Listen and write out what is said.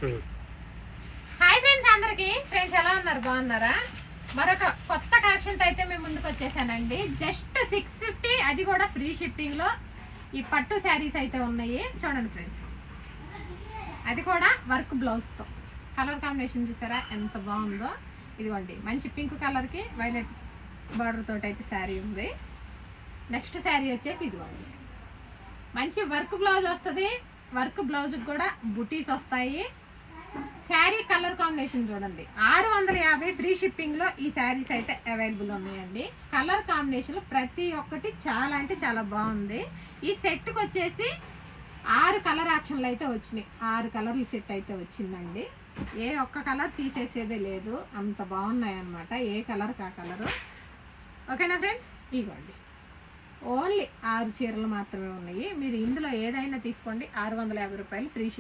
Hi friends, అందరికి friends ఎలా ఉన్నారు? బాగున్నారా? మరొక కొత్త కలెక్షన్ అయితే మేము ముందుకు వచ్చేసానండి. జస్ట్ 650, అది కూడా ఫ్రీ షిప్పింగ్ లో ఈ పట్టు శారీస్ అయితే ఉన్నాయి. చూడండి ఫ్రెండ్స్, అది కూడా వర్క్ బ్లౌజ్ తో. కలర్ కాంబినేషన్ చూసారా ఎంత బాగుందో? ఇదిగోండి, మంచి పింక్ కలర్ కి వైలెట్ బార్డర్ తోటి అయితే శారీ ఉంది. నెక్స్ట్ శారీ వచ్చేసి ఇదిగోండి, మంచి వర్క్ బ్లౌజ్ వస్తుంది. వర్క్ బ్లౌజ్ కూడా బుటీస్ వస్తాయి. శారీ కలర్ కాంబినేషన్ చూడండి, 650 ఫ్రీ షిప్పింగ్ లో ఈ శారీస్ అయితే అవైలబుల్ ఉన్నాయండి. కలర్ కాంబినేషన్ ప్రతి ఒక్కటి చాలా అంటే చాలా బాగుంది. ఈ సెట్కి వచ్చేసి 6 కలర్ ఆప్షన్లు అయితే వచ్చినాయి. 6 కలర్లు సెట్ అయితే వచ్చిందండి. ఏ ఒక్క కలర్ తీసేసేదే లేదు, అంత బాగున్నాయి అన్నమాట. ఏ కలర్ కా కలరు. ఓకేనా ఫ్రెండ్స్? ఇవ్వండి, ఓన్లీ 6 చీరలు మాత్రమే ఉన్నాయి. మీరు ఇందులో ఏదైనా తీసుకోండి, 650 రూపాయలు ఫ్రీ షిప్పింగ్.